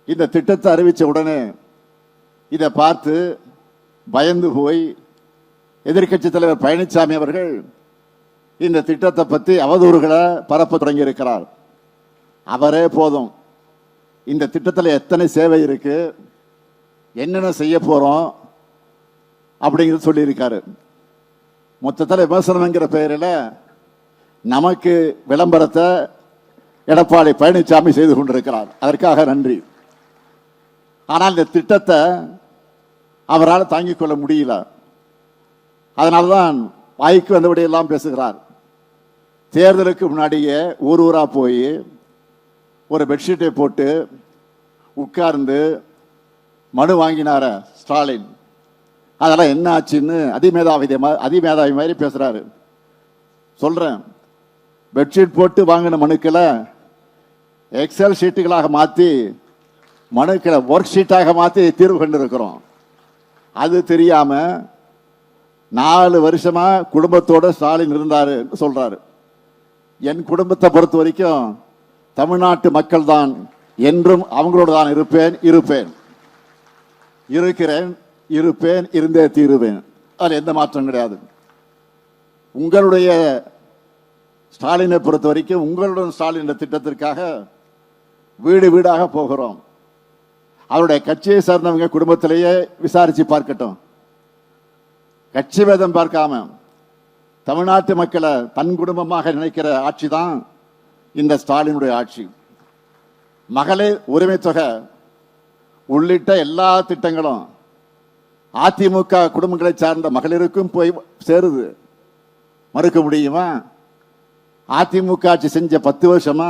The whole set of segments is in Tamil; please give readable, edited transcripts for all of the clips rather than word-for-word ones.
இந்த திட்டத்தை அறிவித்த உடனே இதை பார்த்து பயந்து போய் எதிர்க்கட்சி தலைவர் பழனிசாமி அவர்கள் இந்த திட்டத்தை பற்றி அவதூறுகளை பரப்ப தொடங்கி இருக்கிறார். அவரே போதும், இந்த திட்டத்தில் எத்தனை சேவை இருக்கு, என்னென்ன செய்ய போறோம் அப்படிங்கிறது சொல்லியிருக்காரு. மொத்தத்தில் விமர்சனம்ங்கிற பெயரில் நமக்கு விளம்பரத்தை எடப்பாடி பழனிசாமி செய்து கொண்டிருக்கிறார். அதற்காக நன்றி. ஆனால் இந்த திட்டத்தை அவரால் தாங்கிக் கொள்ள முடியல. அதனால்தான் வாய்க்கு வந்தபடியெல்லாம் பேசுகிறார். தேர்தலுக்கு முன்னாடியே ஊர் ஊரா போய் ஒரு பெட்ஷீட்டை போட்டு உட்கார்ந்து மனு வாங்கினார ஸ்டாலின். அதெல்லாம் என்ன ஆச்சுன்னு அதிமேதாவி மாதிரி பேசுறாரு. சொல்றேன், பெட்ஷீட் போட்டு வாங்கின மனுக்களை எக்ஸல் ஷீட்டுகளாக மாற்றி மனுக்களை ஒர்க் ஷீட்டாக மாற்றி தீர்வு கண்டிருக்கிறோம். அது தெரியாம 4 வருஷமா குடும்பத்தோட ஸ்டாலின் இருந்தாரு சொல்றாரு. என் குடும்பத்தை பொறுத்த வரைக்கும் தமிழ்நாட்டு மக்கள் தான், என்றும் அவங்களோட தான் இருக்கிறேன், இருப்பேன், இருந்தே தீருவேன். அதில் எந்த மாற்றம் கிடையாது. உங்களுடைய ஸ்டாலினை பொறுத்த வரைக்கும் உங்களுடன் ஸ்டாலின் திட்டத்திற்காக வீடு வீடாக போகிறோம். அவருடைய கட்சியை சார்ந்தவங்க குடும்பத்திலேயே விசாரிச்சு பார்க்கட்டும். கட்சி வேதம் பார்க்காம தமிழ்நாட்டு மக்களை தன் குடும்பமாக நினைக்கிற ஆட்சி தான் இந்த ஸ்டாலினுடைய ஆட்சி. மகளிர் உரிமை தொகை உள்ளிட்ட எல்லா திட்டங்களும் அதிமுக குடும்பங்களை சார்ந்த மகளிருக்கும் போய் சேருது. மறுக்க முடியுமா? அதிமுக ஆட்சி செஞ்ச 10 வருஷமா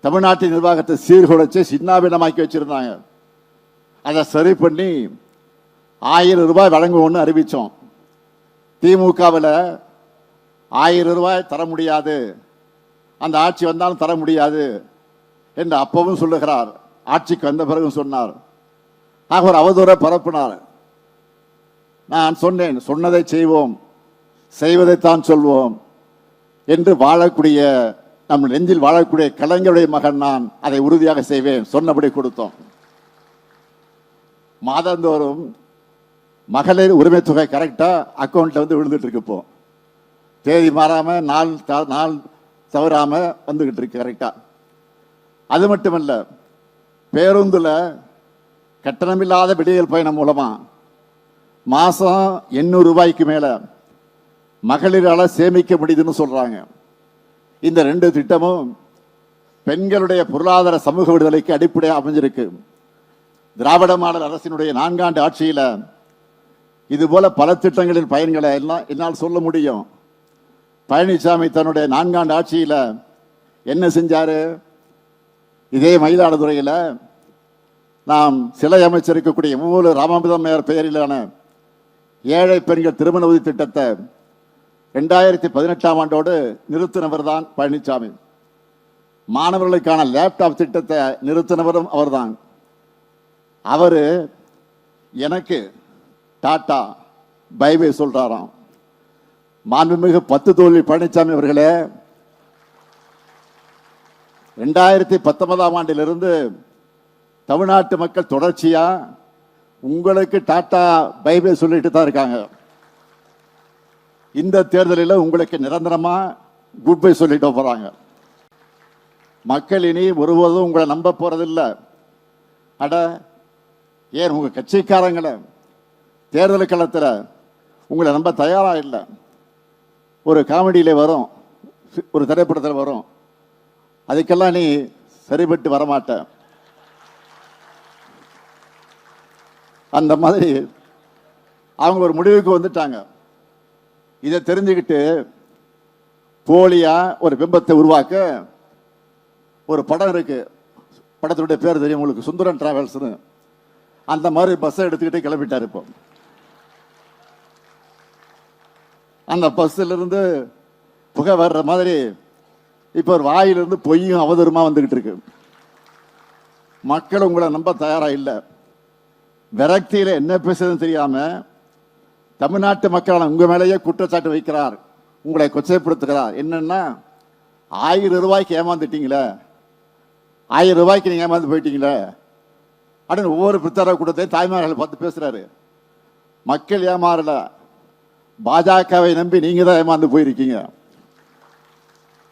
தமிழ்நாட்டின் நிர்வாகத்தை சீர்குலைச்சு சின்னாபின்னமாக்கி வச்சிருந்தாங்க. அதை சரி பண்ணி 1000 ரூபாய் வழங்குவோம்னு அறிவிச்சோம். திமுகவில் 1000 ரூபாய் தர முடியாது, அந்த ஆட்சி வந்தாலும் தர முடியாது என்று அப்பவும் சொல்லுகிறார். ஆட்சிக்கு வந்த பிறகும் சொன்னார். ஆக ஒரு அவதூறை பரப்பினார். நான் சொன்னேன், சொன்னதை செய்வோம், செய்வதைத்தான் சொல்வோம் என்று வாழக்கூடிய நம் நெஞ்சில் வாழக்கூடிய கலைஞருடைய மகன் நான். அதை உறுதியாக செய்வேன். சொன்னபடி கொடுத்தோம். மாதந்தோறும் மகளிர் உரிமை தொகை கரெக்டா அக்கௌண்ட்ல வந்து விழுந்துட்டு இருக்கு. இப்போ தேதி மாறாம நாள் தவறாம வந்துகிட்டு இருக்கு கரெக்டா. அது மட்டுமல்ல, பேருந்துல கட்டணமில்லாத விடியல் பயணம் மூலமா மாசம் 800 ரூபாய்க்கு மேல மகளிரால சேமிக்க முடியுதுன்னு சொல்றாங்க. இந்த 2 திட்டமும் பெண்களுடைய பொருளாதார சமூக விடுதலைக்கு அடிப்படையாக அமைஞ்சிருக்கு. திராவிட மாடல் அரசினுடைய 4 ஆண்டு ஆட்சியில இது போல பல திட்டங்களின் பயன்களை எல்லாம் என்னால் சொல்ல முடியும். பழனிசாமி தன்னுடைய 4 ஆண்டு ஆட்சியில என்ன செஞ்சாரு? இதே மயிலாடுதுறையில நாம் சிலை அமைச்சிருக்கக்கூடிய மூல ராமாமிர்தம் பெயரிலான ஏழை பெண்கள் திருமண உதவி திட்டத்தை 2018ஆம் ஆண்டோடு நிறுத்தினவர் தான் பழனிசாமி. மாணவர்களுக்கான லேப்டாப் திட்டத்தை நிறுத்தினவரும் அவர்தான். அவரு எனக்கு டாட்டா பை சொல்றாராம். மாண்புமிகு 10 தோல்வி பழனிசாமி அவர்களே, 2019ஆம் ஆண்டிலிருந்து தமிழ்நாட்டு மக்கள் தொடர்ச்சியா உங்களுக்கு டாட்டா பை சொல்லிட்டு தான் இருக்காங்க. இந்த தேர்தலில் உங்களுக்கு நிரந்தரமா குட் பை சொல்லிட்டு போறாங்க. மக்கள் இனி ஒருபோதும் உங்களை நம்ப போறதில்லை. அட, ஏன் உங்க கட்சிக்காரங்களை தேர்தல் களத்தில் உங்களை நம்ப தயாரா இல்லை. ஒரு காமெடியில வரும், ஒரு திரைப்படத்தில் வரும், அதுக்கெல்லாம் நீ சரிபட்டு வரமாட்ட. அந்த மாதிரி அவங்க ஒரு முடிவுக்கு வந்துட்டாங்க. இதை தெரிஞ்சுக்கிட்டு போலியா ஒரு பிம்பத்தை உருவாக்க ஒரு படம் இருக்கு. படத்துடைய பேர் தெரியும் உங்களுக்கு, சுந்தரன் டிராவல்ஸ்னு. அந்த மாதிரி பஸ்ஸை எடுத்துக்கிட்டு கிளம்பிட்டார். இப்போ அந்த பஸ்ஸில் இருந்து புகை வர்ற மாதிரி இப்போ ஒரு வாயிலிருந்து பொய்யும் அவதூறுமா வந்துகிட்டு இருக்கு. மக்கள் உங்களை நம்ப தயாரா இல்லை. விரக்தியில என்ன பேசுறதுன்னு தெரியாம தமிழ்நாட்டு மக்களான உங்க மேலேயே குற்றச்சாட்டு வைக்கிறார், உங்களை கொச்சைப்படுத்துகிறார். என்னன்னா, 1000 ரூபாய்க்கு ஏமாந்துட்டீங்களே, 1000 ரூபாய்க்கு நீங்க ஏமாந்து போயிட்டீங்களே அப்படின்னு ஒவ்வொரு பிரச்சார கூட்டத்தையும் தாய்மார்கள் பார்த்து பேசுறாரு. மக்கள் ஏமாறல, பாஜகவை நம்பி நீங்க தான் ஏமாந்து போயிருக்கீங்க.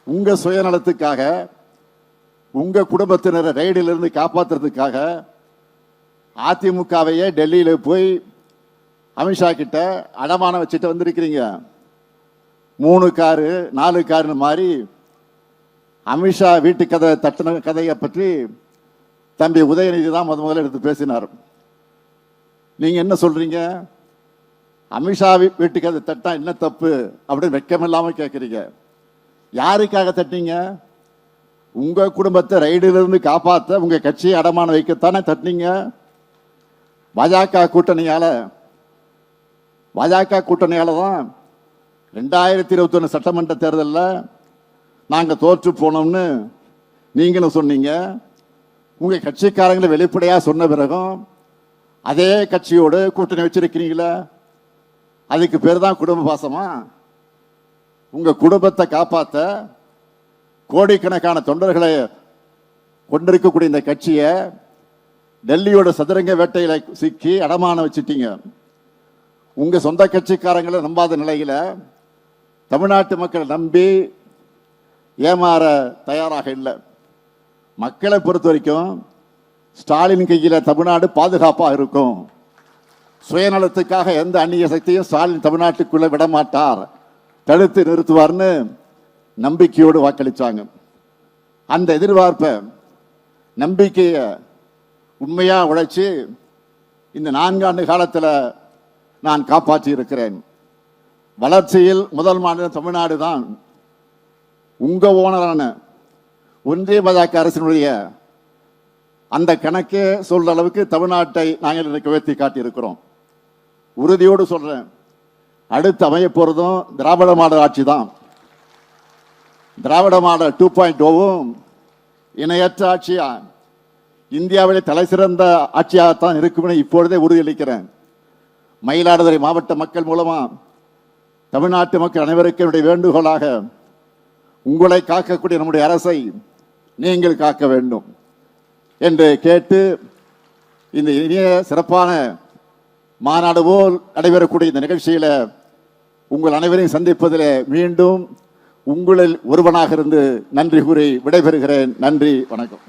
உங்க சுயநலத்துக்காக, உங்க குடும்பத்தினரை ரைடிலிருந்து காப்பாற்றுறதுக்காக அதிமுகவையே டெல்லியில போய் அமித்ஷா கிட்ட அடமானம் வச்சுட்டு வந்திருக்கிறீங்க. 3 காரு 4 காருன்னு மாதிரி அமித்ஷா வீட்டு கதை தட்டின கதையை பற்றி தம்பி உதயநிதி தான் முதல்ல எடுத்து பேசினார். நீங்க என்ன சொல்றீங்க? அமித்ஷா வீட்டு கதை தட்டா என்ன தப்பு அப்படின்னு வெட்கமில்லாம கேட்கறீங்க. யாருக்காக தட்டினீங்க? உங்க குடும்பத்தை ரைடிலிருந்து காப்பாற்ற உங்க கட்சியை அடமானம் வைக்கத்தானே தட்டினீங்க. பாஜக கூட்டணியால தான் 2021 சட்டமன்ற தேர்தலில் நாங்கள் தோற்று போனோம்னு நீங்களும் சொன்னீங்க. உங்க கட்சிக்காரங்களை வெளிப்படையா சொன்ன பிறகும் அதே கட்சியோடு கூட்டணி வச்சிருக்கிறீங்களா? அதுக்கு பேர் தான் குடும்ப பாசமா? உங்க குடும்பத்தை காப்பாற்ற கோடிக்கணக்கான தொண்டர்களை கொண்டிருக்கக்கூடிய இந்த கட்சியை டெல்லியோட சதுரங்க வேட்டையில சிக்கி அடமானம் வச்சுட்டீங்க. உங்க சொந்த கட்சிக்காரங்களை நம்பாத நிலையில தமிழ்நாட்டு மக்கள் நம்பி ஏமாற தயாராக இல்லை. மக்களை பொறுத்த வரைக்கும் ஸ்டாலின் கையில தமிழ்நாடு பாதுகாப்பாக இருக்கும். சுயநலத்துக்காக எந்த அந்நிய சக்தியும் ஸ்டாலின் தமிழ்நாட்டுக்குள்ள விடமாட்டார், தடுத்து நிறுத்துவார்னு நம்பிக்கையோடு வாக்களிச்சாங்க. அந்த எதிர்பார்ப்பை, நம்பிக்கையை உண்மையா உழைச்சி இந்த 4 ஆண்டு காலத்தில் நான் காப்பாற்றி இருக்கிறேன். வளர்ச்சியில் முதல் மாநிலம் தமிழ்நாடு தான். உங்க ஓனரான ஒன்றிய பாஜக அரசினுடைய அந்த கணக்கே சொல்ற அளவுக்கு தமிழ்நாட்டை நாங்கள் இன்னைக்கு உயர்த்தி காட்டியிருக்கிறோம். உறுதியோடு சொல்றேன், அடுத்து அமைய போறதும் திராவிட மாடல் ஆட்சி தான். திராவிட மாடல் 2.0வும் இணையற்ற ஆட்சியா, இந்தியாவிலே தலை சிறந்த ஆட்சியாகத்தான் இருக்கும்னு இப்பொழுதே உறுதியளிக்கிறேன். மயிலாடுதுறை மாவட்ட மக்கள் மூலமா தமிழ்நாட்டு மக்கள் அனைவருக்கும் என்னுடைய வேண்டுகோளாக, உங்களை காக்கக்கூடிய நம்முடைய அரசை நீங்கள் காக்க வேண்டும் என்று கேட்டு, இந்த இனிய சிறப்பான மாநாடு போல் நடைபெறக்கூடிய இந்த நிகழ்ச்சியில உங்கள் அனைவரையும் சந்திப்பதில் மீண்டும் உங்களில் ஒருவனாக இருந்து நன்றி கூறி விடைபெறுகிறேன். நன்றி, வணக்கம்.